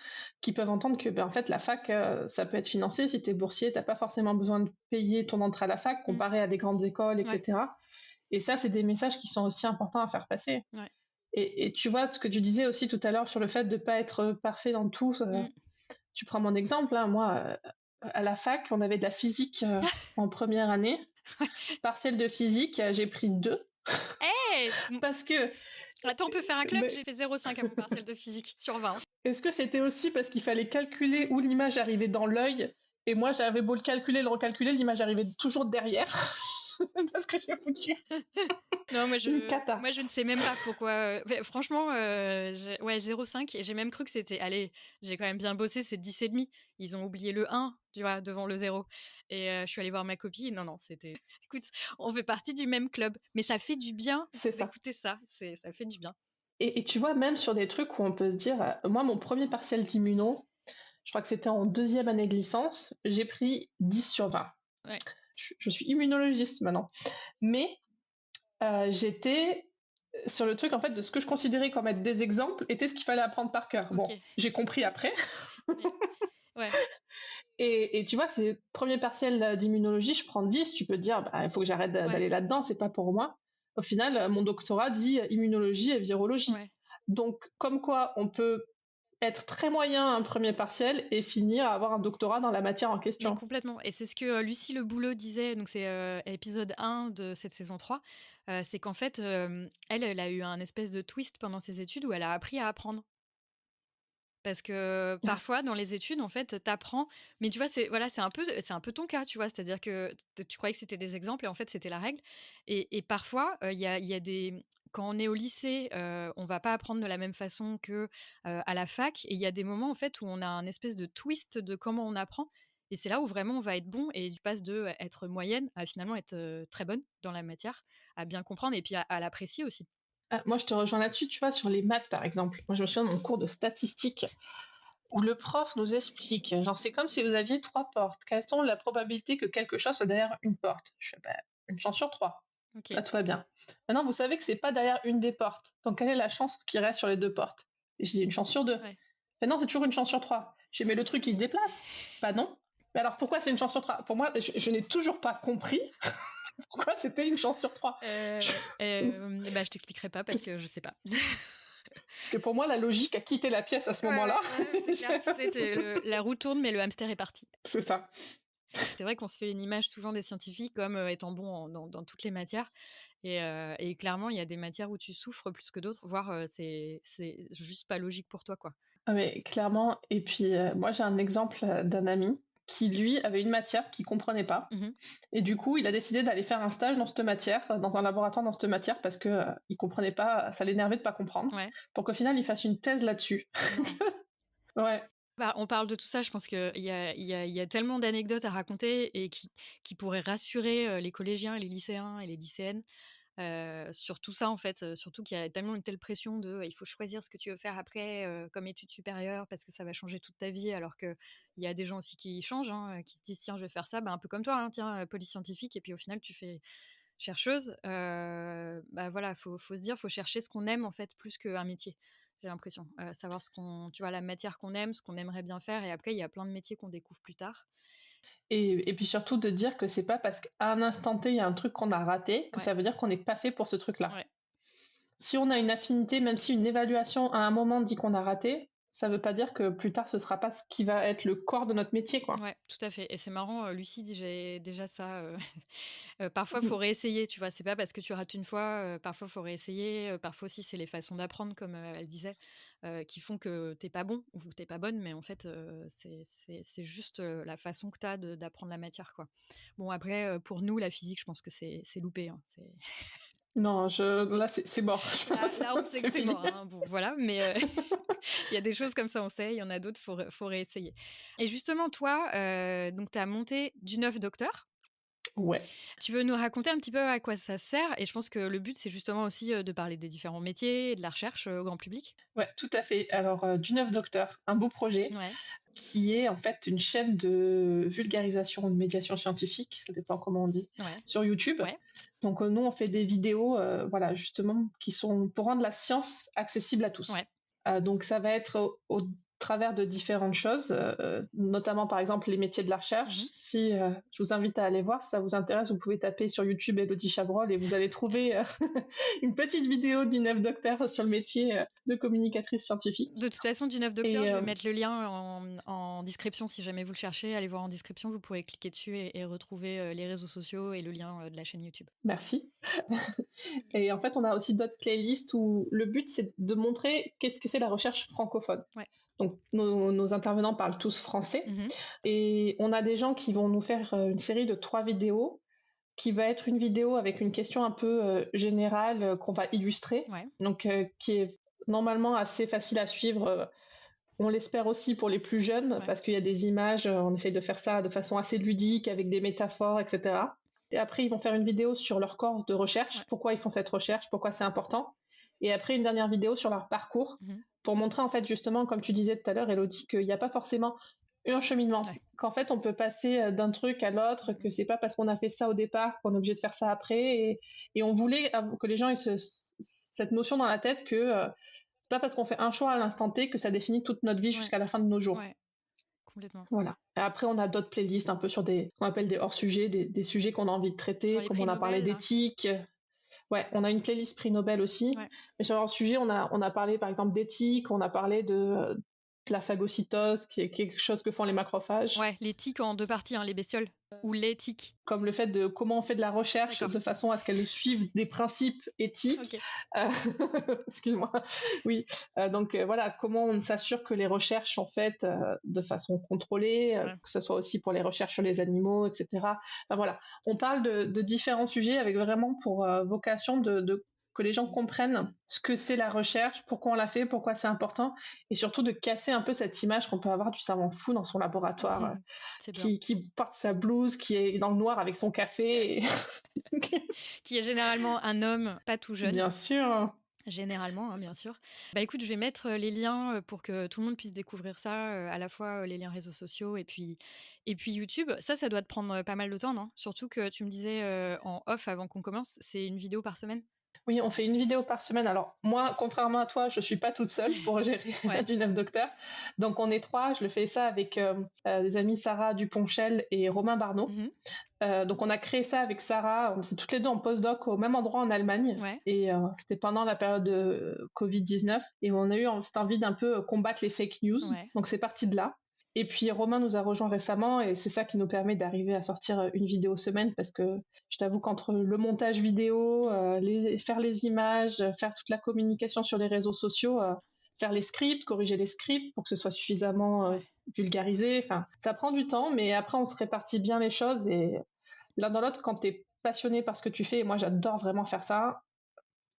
qui peuvent entendre que en fait la fac, ça peut être financé. Si tu es boursier, tu n'as pas forcément besoin de payer ton entrée à la fac comparé à des grandes écoles, etc. Et ça, c'est des messages qui sont aussi importants à faire passer. Et tu vois, ce que tu disais aussi tout à l'heure sur le fait de ne pas être parfait dans tout, tu prends mon exemple, hein, moi, à la fac, on avait de la physique en première année. Partiel de physique, j'ai pris 2. Hey parce que... Attends, on peut faire un club. J'ai fait 0,5 à mon partiel de physique sur 20. Est-ce que c'était aussi parce qu'il fallait calculer où l'image arrivait dans l'œil, et moi, j'avais beau le calculer, le recalculer, l'image arrivait toujours derrière parce que j'ai foutu non, moi une cata. Moi, je ne sais même pas pourquoi. Franchement, 0,5. Et j'ai même cru que c'était... Allez, j'ai quand même bien bossé, c'est 10,5. Ils ont oublié le 1, tu vois, devant le 0. Et je suis allée voir ma copine. Non, c'était... Écoute, on fait partie du même club. Mais ça fait du bien d'écouter ça. Ça fait du bien. Et tu vois, même sur des trucs où on peut se dire... moi, mon premier partiel d'immuno, je crois que c'était en 2e année de licence, j'ai pris 10 sur 20. Je suis immunologiste maintenant. Mais j'étais sur le truc, en fait, de ce que je considérais comme être des exemples était ce qu'il fallait apprendre par cœur. Bon, OK. j'ai compris après. Ouais. Et tu vois, ces premiers partiels d'immunologie, je prends 10, tu peux te dire, bah, il faut que j'arrête Ouais. d'aller là-dedans, c'est pas pour moi. Au final, mon doctorat dit immunologie et virologie. Ouais. Donc, comme quoi, on peut être très moyen à un premier partiel et finir à avoir un doctorat dans la matière en Mais question. complètement, et c'est ce que, Lucie Le Boulot disait, donc c'est, épisode 1 de cette saison 3, c'est qu'en fait, elle a eu un espèce de twist pendant ses études où elle a appris à apprendre. Parce que parfois dans les études, en fait, t'apprends, mais tu vois, c'est un peu ton cas, tu vois? C'est-à-dire que tu croyais que c'était des exemples et en fait, c'était la règle, et parfois, il y a des quand on est au lycée, on va pas apprendre de la même façon que, à la fac, et il y a des moments, en fait, où on a un espèce de twist de comment on apprend, et c'est là où vraiment on va être bon, et tu passes de, être moyenne à finalement être, très bonne dans la matière, à bien comprendre et puis à l'apprécier aussi. Ah, moi, je te rejoins là-dessus, tu vois, sur les maths, par exemple. Moi, je me souviens de mon cours de statistique où le prof nous explique, genre, c'est comme si vous aviez 3 portes. Quelles sont la probabilité que quelque chose soit derrière une porte? Je fais, bah, une chance sur 3. OK. Là, tout va bien. Maintenant, vous savez que c'est pas derrière une des portes. Donc, quelle est la chance qu'il reste sur les 2 portes? Et je dis une chance sur 2. Ouais. Mais non, c'est toujours une chance sur 3. Je dis, mais le truc, il se déplace. Bah non. Mais alors, pourquoi c'est une chance sur 3? Pour moi, je n'ai toujours pas compris pourquoi c'était une chance sur 3. Bah, je t'expliquerai pas parce que je sais pas. Parce que pour moi, la logique a quitté la pièce à ce Ouais, moment-là. ouais, ouais, c'est clair, tu sais, la roue tourne, mais le hamster est parti. C'est ça. C'est vrai qu'on se fait une image souvent des scientifiques comme, étant bons dans toutes les matières, et clairement, il y a des matières où tu souffres plus que d'autres, voire, c'est juste pas logique pour toi, quoi. Ah mais clairement. Et puis, moi, j'ai un exemple d'un ami qui, lui, avait une matière qu'il comprenait pas. Mmh. Et du coup, il a décidé d'aller faire un stage dans cette matière, dans un laboratoire dans cette matière, parce que il comprenait pas, ça l'énervait de pas comprendre, Ouais. pour qu'au final, il fasse une thèse là-dessus. Non. Ouais. Bah, on parle de tout ça, je pense qu'il y a tellement d'anecdotes à raconter et qui pourraient rassurer, les collégiens et les lycéens et les lycéennes. Sur tout ça, en fait, surtout qu'il y a tellement une telle pression de, il faut choisir ce que tu veux faire après, comme études supérieures parce que ça va changer toute ta vie, alors qu'il y a des gens aussi qui changent, hein, qui se disent: «Tiens, je vais faire ça», bah, un peu comme toi, hein, tiens, police scientifique, et puis au final tu fais chercheuse. Bah, voilà, faut se dire, faut chercher ce qu'on aime, en fait, plus qu'un métier, j'ai l'impression. Savoir ce qu'on tu vois, la matière qu'on aime, ce qu'on aimerait bien faire, et après il y a plein de métiers qu'on découvre plus tard. Et puis surtout de dire que c'est pas parce qu'à un instant T, il y a un truc qu'on a raté, que Ouais, ça veut dire qu'on n'est pas fait pour ce truc-là. ouais. Si on a une affinité, même si une évaluation à un moment dit qu'on a raté, ça veut pas dire que plus tard ce sera pas ce qui va être le corps de notre métier, quoi. Ouais, tout à fait, et c'est marrant, Lucie dit j'ai déjà ça, parfois faut réessayer, tu vois? C'est pas parce que tu rates une fois, parfois faut réessayer, parfois aussi c'est les façons d'apprendre comme, elle disait, qui font que t'es pas bon ou que tu pas bonne, mais en fait, c'est juste, la façon que t'as d'apprendre la matière, quoi. Bon après, pour nous la physique, je pense que c'est loupé, hein, c'est Non, là c'est mort. Je pense, là on sait que c'est c'est fini. mort, hein, bon voilà, mais il y a des choses comme ça on sait, il y en a d'autres faut réessayer, et justement toi, donc tu as monté du 9 Docteur. Ouais. Tu veux nous raconter un petit peu à quoi ça sert? Et je pense que le but, c'est justement aussi, de parler des différents métiers et de la recherche, au grand public? Ouais, tout à fait. Alors, du 9 Docteur, un beau projet Ouais, qui est en fait une chaîne de vulgarisation ou de médiation scientifique, ça dépend comment on dit, ouais, sur YouTube. ouais. Donc, nous, on fait des vidéos, voilà, justement, qui sont pour rendre la science accessible à tous. Ouais. Donc, ça va être au travers de différentes choses, notamment par exemple les métiers de la recherche. Mmh. Si je vous invite à aller voir, si ça vous intéresse, vous pouvez taper sur YouTube Elodie Chabrol et vous allez trouver une petite vidéo du 9 Docteur sur le métier de communicatrice scientifique. De toute façon, du 9 Docteur, Et je vais mettre le lien en description si jamais vous le cherchez. Allez voir en description, vous pourrez cliquer dessus et retrouver, les réseaux sociaux et le lien, de la chaîne YouTube. merci. Et en fait, on a aussi d'autres playlists où le but, c'est de montrer qu'est-ce que c'est la recherche francophone. Ouais. Donc, nos intervenants parlent tous français. Mmh. Et on a des gens qui vont nous faire une série de 3 vidéos, qui va être une vidéo avec une question un peu générale qu'on va illustrer, Ouais, donc qui est normalement assez facile à suivre. On l'espère aussi pour les plus jeunes, ouais, parce qu'il y a des images, on essaye de faire ça de façon assez ludique, avec des métaphores, etc. Et après, ils vont faire une vidéo sur leur corps de recherche, ouais. pourquoi ils font cette recherche, pourquoi c'est important. Et après, une dernière vidéo sur leur parcours, Mmh. pour montrer en fait justement, comme tu disais tout à l'heure, Elodie, qu'il n'y a pas forcément Et un cheminement. Ouais. Qu'en fait, on peut passer d'un truc à l'autre, que c'est pas parce qu'on a fait ça au départ qu'on est obligé de faire ça après. Et on voulait que les gens aient cette notion dans la tête que c'est pas parce qu'on fait un choix à l'instant T que ça définit toute notre vie Ouais. jusqu'à la fin de nos jours. Ouais, complètement. Voilà. Et après, on a d'autres playlists un peu sur qu'on appelle des hors-sujets, des sujets qu'on a envie de Genre traiter, les comme prix on a parlé Nobel, là. d'éthique. Ouais, on a une playlist prix Nobel aussi. Ouais. Mais sur hors-sujet, on a parlé par exemple d'éthique, on a parlé de la phagocytose, qui est quelque chose que font les macrophages. Ouais, les tiques en 2 parties, hein, les bestioles. Ou les tiques. Comme le fait de comment on fait de la recherche D'accord. de façon à ce qu'elle suive des principes éthiques. OK. Euh, excuse-moi. Oui. Donc voilà, comment on s'assure que les recherches sont faites de façon contrôlée, Ouais. que ce soit aussi pour les recherches sur les animaux, etc. Enfin, voilà, on parle de différents sujets avec vraiment pour vocation que les gens comprennent ce que c'est la recherche, pourquoi on la fait, pourquoi c'est important, et surtout de casser un peu cette image qu'on peut avoir du savant fou dans son laboratoire, C'est bien. qui porte sa blouse, qui est dans le noir avec son café. Qui est généralement un homme pas tout jeune. Bien sûr. Généralement, hein, bien sûr. Bah écoute, je vais mettre les liens pour que tout le monde puisse découvrir ça, à la fois les liens réseaux sociaux et puis YouTube. Ça doit te prendre pas mal de temps, non? Surtout que tu me disais en off avant qu'on commence, c'est une vidéo par semaine? Oui, on fait une vidéo par semaine. Alors moi, contrairement à toi, je suis pas toute seule pour gérer Ouais. du 9 docteur. Donc on est 3. Je le fais ça avec des amis Sarah Duponchel et Romain Barneau. Mmh. Donc on a créé ça avec Sarah. On était toutes les deux en postdoc au même endroit en Allemagne. Ouais. Et c'était pendant la période de Covid-19. Et on a eu cette envie d'un peu combattre les fake news. Ouais. Donc c'est parti de là. Et puis Romain nous a rejoint récemment et c'est ça qui nous permet d'arriver à sortir une vidéo semaine parce que je t'avoue qu'entre le montage vidéo, faire les images, faire toute la communication sur les réseaux sociaux, faire les scripts, corriger les scripts pour que ce soit suffisamment Ouais. vulgarisé, enfin ça prend du temps mais après on se répartit bien les choses et l'un dans l'autre quand t'es passionné par ce que tu fais et moi j'adore vraiment faire ça,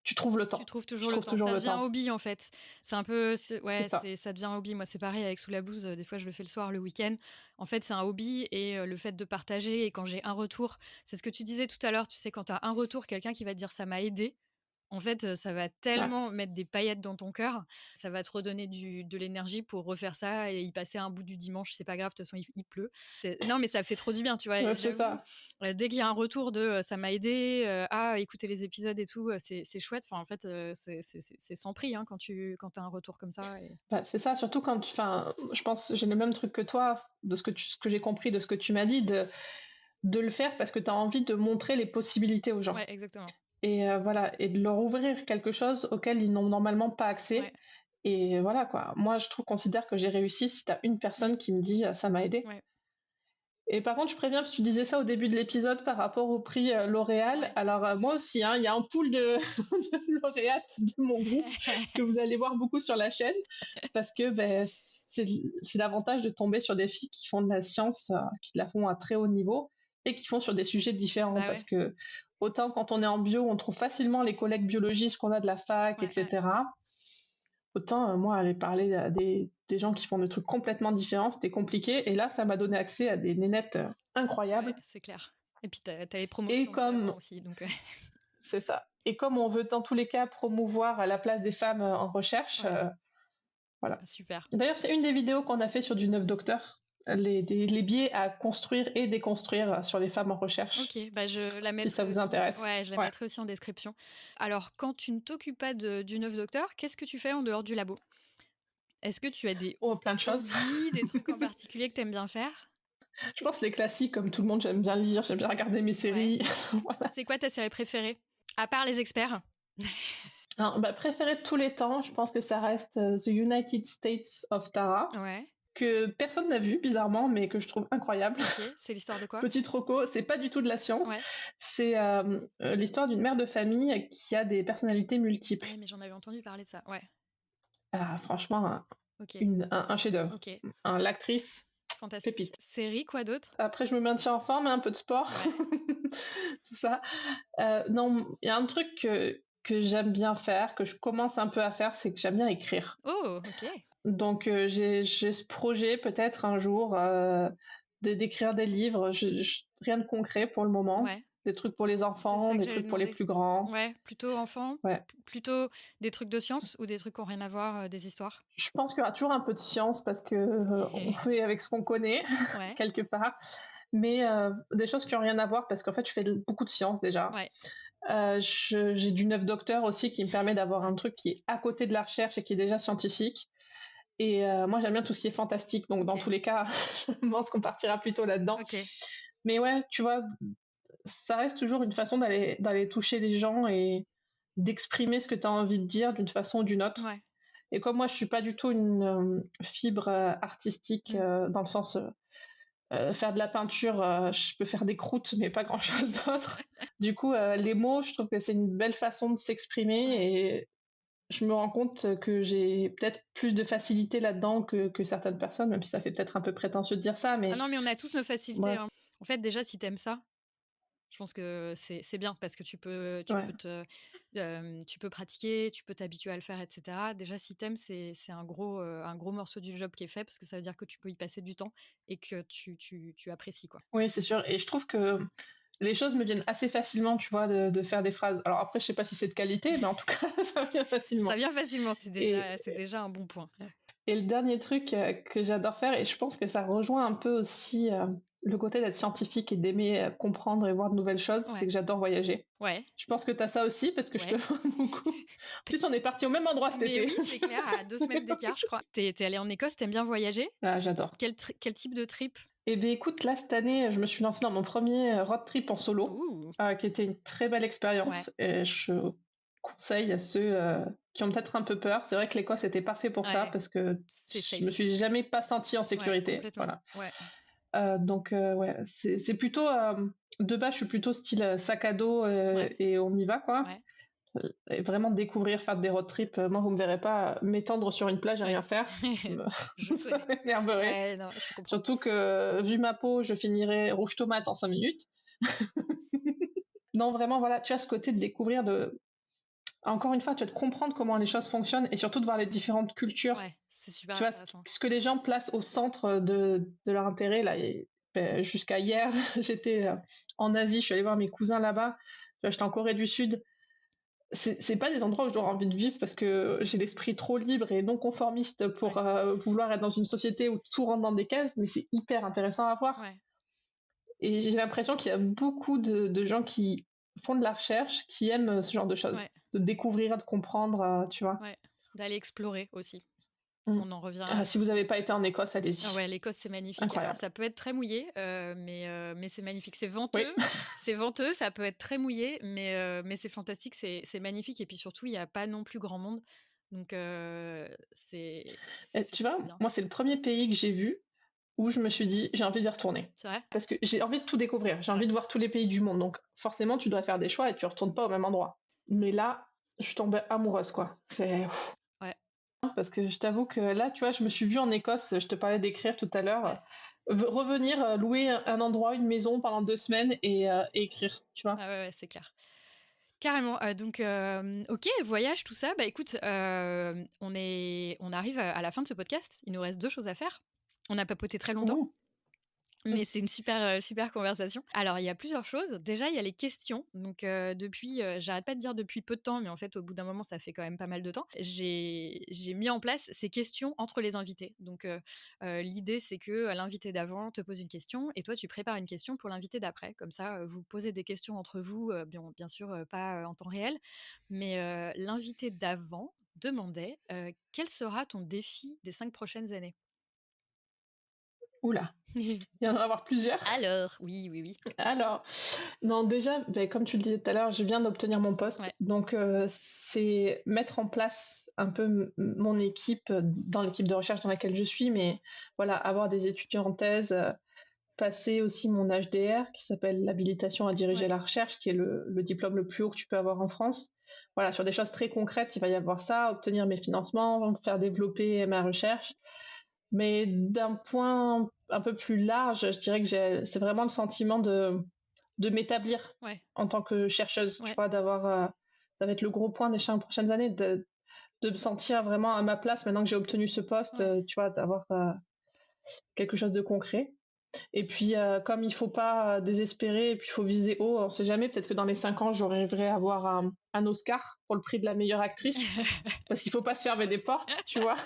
tu trouves le Tu temps. trouves Je toujours le trouve temps. toujours Ça le devient temps. hobby en fait. C'est un peu, C'est ouais, ça. ça devient hobby. Moi, c'est pareil avec Sous la blouse. Des fois, je le fais le soir, le week-end. En fait, c'est un hobby et le fait de partager et quand j'ai un retour, c'est ce que tu disais tout à l'heure. Tu sais, quand tu as un retour, quelqu'un qui va te dire ça m'a aidé. En fait, ça va Ouais. tellement mettre des paillettes dans ton cœur, ça va te redonner de l'énergie pour refaire ça et y passer un bout du dimanche, c'est pas grave, de toute façon il pleut. Non, mais ça fait trop du bien, tu vois. Ouais, Et c'est j'avoue, ça. dès qu'il y a un retour de ça m'a aidé, écouter les épisodes et tout, c'est chouette. Enfin, en fait, c'est sans prix hein, quand as un retour comme ça. Bah, c'est ça, surtout enfin, je pense, j'ai le même truc que toi, de ce que j'ai compris de ce que tu m'as dit, de le faire parce que tu as envie de montrer les possibilités aux gens. Ouais, exactement. Et voilà, et de leur ouvrir quelque chose auquel ils n'ont normalement pas Ouais. accès. Et voilà, quoi. Moi, considère que j'ai réussi si tu as une Mm. personne qui me dit ça m'a aidé. Ouais. Et par contre, je préviens, parce que tu disais ça au début de l'épisode par rapport au prix L'Oréal. Ouais. Alors, moi aussi, hein, il y a un pool de, de lauréates de mon groupe que vous allez voir beaucoup sur la chaîne, parce que ben, c'est l'avantage de tomber sur des filles qui font de la science, qui la font à très haut niveau, et qui font sur des sujets différents, Bah parce ouais. que autant quand on est en bio, on trouve facilement les collègues biologistes qu'on a de la fac, Ouais, ouais. etc. Autant, moi, aller parler à des gens qui font des trucs complètement différents, c'était compliqué. Et là, ça m'a donné accès à des nénettes Ouais, incroyables. c'est clair. Et puis t'as les Et promotions comme, d'avant aussi, donc c'est ça. Et comme on veut dans tous les cas promouvoir la place des femmes en recherche, ouais, voilà. super. D'ailleurs, c'est une des vidéos qu'on a fait sur du 9 docteur, les biais à construire et déconstruire sur les femmes en recherche, OK, bah, je la si ça mettrai vous aussi. intéresse. Ouais, je la Ouais. mettrai aussi en description. Alors, quand tu ne t'occupes pas du 9 docteur, qu'est-ce que tu fais en dehors du labo? Est-ce que tu as des Oh, plein de choses. hobbies, des trucs en particulier que tu aimes bien faire? Je pense les classiques, comme tout le monde, j'aime bien lire, j'aime bien regarder mes Ouais. séries. Voilà. C'est quoi ta série préférée? À part Les Experts? Alors, bah, préférée de tous les temps, je pense que ça reste The United States of Tara, Ouais, que personne n'a vu, bizarrement, mais que je trouve incroyable. OK. C'est l'histoire de quoi? Petite roco, c'est pas du tout de la science, Ouais. c'est l'histoire d'une mère de famille qui a des personnalités multiples. Ouais, mais j'en avais entendu parler de ça. Ouais. Ah, franchement, OK. un chef-d'œuvre. OK. L'actrice, Fantastique. pépite. Série, quoi d'autre? Après, je me maintiens en forme, un peu de sport, Ouais. tout ça. Non, il y a un truc que j'aime bien faire, que je commence un peu à faire, c'est que j'aime bien écrire. Oh, OK. Donc, j'ai ce projet, peut-être un jour, d'écrire des livres. Rien de concret pour le moment. Ouais. Des trucs pour les C'est enfants, ça que des j'allais trucs pour les demander. plus grands. Ouais, plutôt enfant, Ouais. plutôt des trucs de science ou des trucs qui ont rien à voir, des histoires? Je pense qu'il y aura toujours un peu de science parce que on fait avec ce qu'on connaît Ouais, quelque part, mais des choses qui ont rien à voir parce qu'en fait, je fais beaucoup de science déjà. ouais, J'ai du 9 docteur aussi qui me permet d'avoir un truc qui est à côté de la recherche et qui est déjà scientifique. Et moi, j'aime bien tout ce qui est fantastique, donc dans OK, tous les cas, je pense qu'on partira plutôt là-dedans. OK, Mais ouais, tu vois, ça reste toujours une façon d'aller toucher les gens et d'exprimer ce que tu as envie de dire d'une façon ou d'une autre. ouais. Et comme moi, je suis pas du tout une fibre artistique Mmh. dans le sens faire de la peinture, je peux faire des croûtes, mais pas grand-chose d'autre. Du coup, les mots, je trouve que c'est une belle façon de s'exprimer Ouais. et je me rends compte que j'ai peut-être plus de facilité là-dedans que certaines personnes, même si ça fait peut-être un peu prétentieux de dire ça, Ah mais non, mais on a tous nos facilités, bref, hein. En fait, déjà, si tu aimes ça, je pense que c'est bien parce que ouais. tu peux pratiquer, tu peux t'habituer à le faire et cetera. Déjà, si tu aimes, c'est un gros morceau du job qui est fait parce que ça veut dire que tu peux y passer du temps et que tu apprécies, quoi. Oui, c'est sûr et je trouve que les choses me viennent assez facilement, tu vois, de faire des phrases. Alors après, je sais pas si c'est de qualité, mais en tout cas, ça vient Ça facilement vient facilement, et c'est déjà un bon point. Et le dernier truc que j'adore faire, et je pense que ça rejoint un peu aussi le côté d'être scientifique et d'aimer comprendre et voir de nouvelles choses, c'est Ouais, que j'adore voyager. ouais, Je pense que tu as ça aussi parce que je te ouais. vois beaucoup. En plus, on est parti au même endroit cet Mais été. oui, c'est clair, à 2 semaines d'écart, je crois. Tu es allée en Écosse, tu aimes bien voyager? Ah, j'adore. Quel type de trip? Et bien écoute, là, cette année, je me suis lancée dans mon premier road trip en solo, Ouh! qui était une très belle Ouais, expérience. Et je conseille à ceux qui ont peut-être un peu peur. C'est vrai que l'Écosse était parfait pour ça ouais, parce que c'est je me safe. suis jamais pas sentie en Ouais, sécurité. complètement. Voilà. Ouais, Donc ouais, c'est plutôt, de base, je suis plutôt style, sac à dos, ouais, et on y va, quoi. ouais, Et vraiment découvrir, faire des road trips, moi, vous me verrez pas m'étendre sur une plage et ouais. rien faire. Ça me Je ça connais. m'énerverait. Ouais, non, je te comprends. Surtout que, vu ma peau, je finirais rouge tomate en 5 minutes. Non, vraiment, voilà, tu as ce côté de découvrir, de encore une fois, tu vois, de comprendre comment les choses fonctionnent et surtout de voir les différentes cultures. Ouais, c'est super Tu vois, intéressant. ce que les gens placent au centre de leur intérêt, là, et jusqu'à hier, j'étais en Asie, je suis allée voir mes cousins là-bas, tu vois, j'étais en Corée du Sud. C'est pas des endroits où j'aurais envie de vivre parce que j'ai l'esprit trop libre et non conformiste pour Ouais, vouloir être dans une société où tout rentre dans des cases, mais c'est hyper intéressant à voir. ouais, Et j'ai l'impression qu'il y a beaucoup de gens qui font de la recherche, qui aiment ce genre de choses, ouais, de découvrir, de comprendre, tu vois. ouais. D'aller explorer aussi. Mm. On en revient Ah, à si vous ce n'avez pas été en Écosse, ah allez-y. ouais, l'Écosse, c'est magnifique. Alors Incroyable. ça peut être très mouillé, mais c'est magnifique. Oui. C'est venteux, ça peut être très mouillé, mais c'est fantastique, c'est magnifique et puis surtout, il y a pas non plus grand monde, donc Et c'est tu vois, plutôt bien. moi, c'est le premier pays que j'ai vu où je me suis dit, j'ai envie d'y retourner. C'est vrai? Parce que j'ai envie de tout découvrir, j'ai Ouais, envie de voir tous les pays du monde. Donc, forcément, tu dois faire des choix et tu retournes pas au même endroit. Mais là, je suis tombée amoureuse, quoi. C'est ouais, parce que je t'avoue que là, tu vois, je me suis vue en Écosse, je te parlais d'écrire tout à l'heure, ouais. revenir louer un endroit, une maison pendant 2 semaines et écrire, tu vois. Ah ouais, ouais, c'est clair. Carrément, donc OK, voyage, tout ça. Bah, écoute, on arrive à la fin de ce podcast. Il nous reste 2 choses à faire. On a papoté très longtemps. Ouh. Mais c'est une super conversation. Alors, il y a plusieurs choses. Déjà, il y a les questions. Donc, j'arrête pas de dire depuis peu de temps, mais en fait, au bout d'un moment, ça fait quand même pas mal de temps. J'ai mis en place ces questions entre les invités. Donc, l'idée, c'est que l'invité d'avant te pose une question et toi, tu prépares une question pour l'invité d'après. Comme ça, vous posez des questions entre vous, bien sûr, pas en temps réel. Mais l'invité d'avant demandait quel sera ton défi des 5 prochaines années. Oula, il y en a avoir plusieurs. Alors, oui, oui, oui. Alors, non, déjà, ben, comme tu le disais tout à l'heure, je viens d'obtenir mon poste. Ouais. Donc, c'est mettre en place un peu mon équipe dans l'équipe de recherche dans laquelle je suis, mais voilà, avoir des étudiants en thèse, passer aussi mon HDR, qui s'appelle l'habilitation à diriger Ouais. la recherche, qui est le diplôme le plus haut que tu peux avoir en France. Voilà, sur des choses très concrètes, il va y avoir ça, obtenir mes financements, faire développer ma recherche. Mais d'un point un peu plus large, je dirais que c'est vraiment le sentiment de m'établir Ouais, en tant que chercheuse, tu ouais, vois, d'avoir, ça va être le gros point des 5 prochaines années, de me sentir vraiment à ma place maintenant que j'ai obtenu ce poste, ouais. tu vois, d'avoir quelque chose de concret. Et puis, comme il faut pas désespérer et puis il faut viser haut, on sait jamais, peut-être que dans les 5 ans, j'arriverai à avoir un Oscar pour le prix de la meilleure actrice. Parce qu'il faut pas se fermer des portes, tu vois.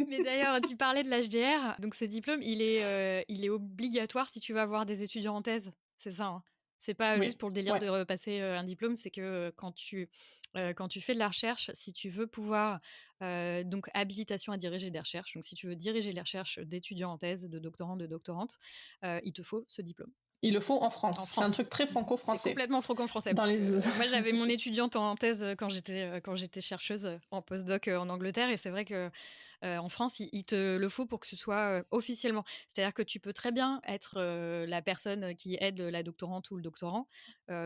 Mais d'ailleurs, tu parlais de l'HDR, donc ce diplôme, il est obligatoire si tu vas avoir des étudiants en thèse, c'est ça, hein? C'est pas juste Oui, pour le délire ouais. de repasser un diplôme, c'est que quand tu fais de la recherche, si tu veux pouvoir, donc habilitation à diriger des recherches, donc si tu veux diriger les recherches d'étudiants en thèse, de doctorants, de doctorantes, il te faut ce diplôme. Ils le font en En France. C'est un France. truc très C'est franco-français. complètement franco-français Dans parce les... que moi j'avais mon étudiante en thèse quand j'étais chercheuse en postdoc en Angleterre et c'est vrai que en France il te le faut pour que ce soit officiellement. C'est-à-dire que tu peux très bien être la personne qui aide la doctorante ou le doctorant,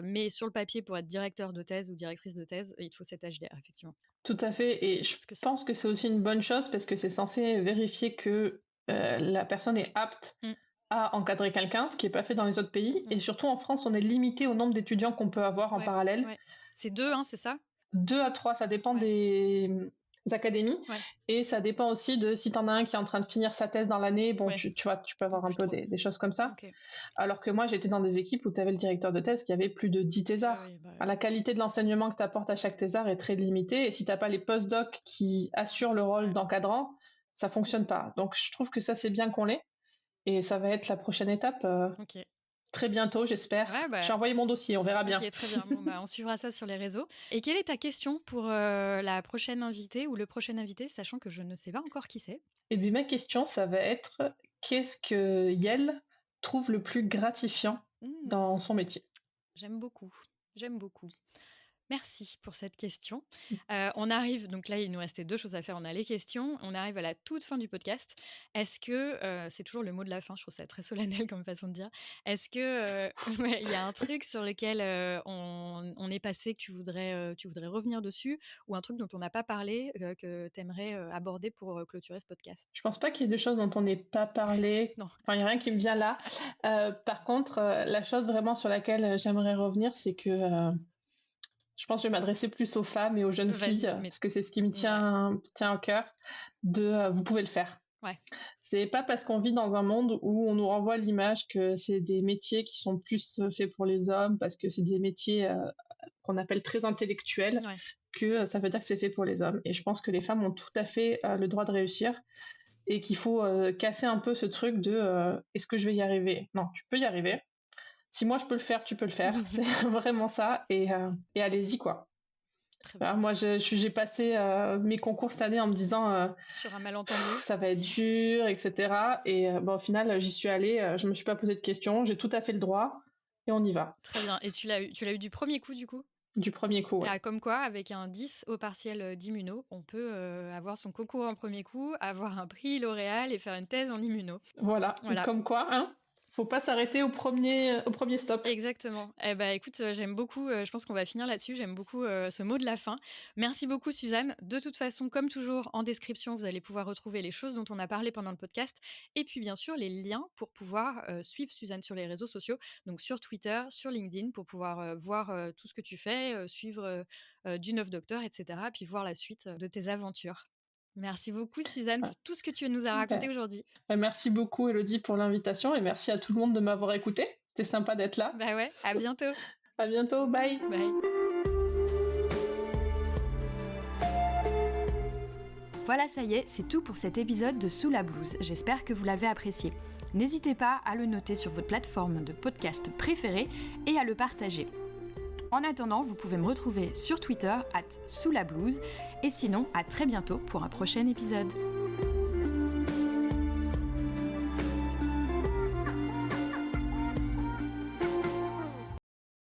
mais sur le papier pour être directeur de thèse ou directrice de thèse, il te faut cet HDR effectivement. Tout à fait. Et je Parce que pense que c'est aussi une bonne chose parce que c'est censé vérifier que la personne est apte Mmh. à encadrer quelqu'un, ce qui n'est pas fait dans les autres pays. Et Mmh. surtout en France, on est limité au nombre d'étudiants qu'on peut avoir en Ouais, parallèle. ouais. C'est 2, hein, c'est ça? 2 à 3, ça dépend Ouais, des académies. ouais, Et ça dépend aussi de si tu en as un qui est en train de finir sa thèse dans l'année. Bon, ouais. tu vois, tu peux Ou avoir un plus peu 3. des choses comme ça. OK. Alors que moi, j'étais dans des équipes où tu avais le directeur de thèse qui avait plus de 10 Ah thésards. oui, bah Enfin, la qualité de l'enseignement que tu apportes à chaque thésard est très limitée. Et si tu n'as pas les postdocs qui assurent le rôle ouais. d'encadrant, ça fonctionne pas. Donc, je trouve que ça, c'est bien qu'on l'ait. Et ça va être la prochaine étape OK. très bientôt, j'espère. Ouais, J'ai bah envoyé mon dossier, on verra bien. OK, très bien. Bon, bah, on suivra ça sur les réseaux. Et quelle est ta question pour la prochaine invitée ou le prochain invité, sachant que je ne sais pas encore qui c'est? Et puis ma question, ça va être qu'est-ce que Yel trouve le plus gratifiant Mmh, dans son métier? j'aime beaucoup, j'aime beaucoup. Merci pour cette question. On arrive donc là, il nous restait 2 choses à faire. On a les questions, on arrive à la toute fin du podcast. Est-ce que, c'est toujours le mot de la fin, je trouve ça très solennel comme façon de dire. Est-ce que, ouais, il y a un truc sur lequel, on est passé que tu voudrais revenir dessus ou un truc dont on n'a pas parlé, que tu aimerais, aborder pour, clôturer ce podcast? Je pense pas qu'il y ait de choses dont on n'ait pas parlé. Non. Enfin, il y a rien qui me vient là. Par contre, la chose vraiment sur laquelle j'aimerais revenir, c'est que je pense que je vais m'adresser plus aux femmes et aux jeunes filles, Vas-y, mais parce que c'est ce qui me ouais, tient au cœur, vous pouvez le faire. ouais, C'est pas parce qu'on vit dans un monde où on nous renvoie l'image que c'est des métiers qui sont plus faits pour les hommes, parce que c'est des métiers qu'on appelle très intellectuels, ouais. que ça veut dire que c'est fait pour les hommes. Et je pense que les femmes ont tout à fait le droit de réussir et qu'il faut casser un peu ce truc de est-ce que je vais y arriver? Non, tu peux y arriver. Si moi je peux le faire, tu peux le faire. C'est vraiment ça. Et allez-y, quoi. Très bien. Alors, moi, j'ai passé mes concours cette année en me disant Sur un malentendu? ça va être dur, etc. Et au final, j'y suis allée, je me suis pas posé de questions, j'ai tout à fait le droit et on y va. Très bien. Et tu l'as eu du premier coup, du coup? Du premier coup, ouais. Ah, comme quoi, avec un 10 au partiel d'immuno, on peut avoir son concours en premier coup, avoir un prix L'Oréal et faire une thèse en immuno. Voilà. Voilà. Comme quoi, hein, faut pas s'arrêter au premier stop. Exactement. Eh ben, écoute, j'aime beaucoup, je pense qu'on va finir là-dessus. J'aime beaucoup ce mot de la fin. Merci beaucoup, Suzanne. De toute façon, comme toujours, en description, vous allez pouvoir retrouver les choses dont on a parlé pendant le podcast et puis, bien sûr, les liens pour pouvoir suivre Suzanne sur les réseaux sociaux, donc sur Twitter, sur LinkedIn, pour pouvoir voir tout ce que tu fais, suivre du 9 Docteur, etc., puis voir la suite de tes aventures. Merci beaucoup, Suzanne, Ouais. pour tout ce que tu nous as raconté aujourd'hui. Merci beaucoup, Elodie, pour l'invitation et merci à tout le monde de m'avoir écouté. C'était sympa d'être là. Bah ouais, à bientôt. À bientôt, bye. Bye. Voilà, ça y est, c'est tout pour cet épisode de Sous la blouse. J'espère que vous l'avez apprécié. N'hésitez pas à le noter sur votre plateforme de podcast préférée et à le partager. En attendant, vous pouvez me retrouver sur Twitter @soulablouse et sinon à très bientôt pour un prochain épisode.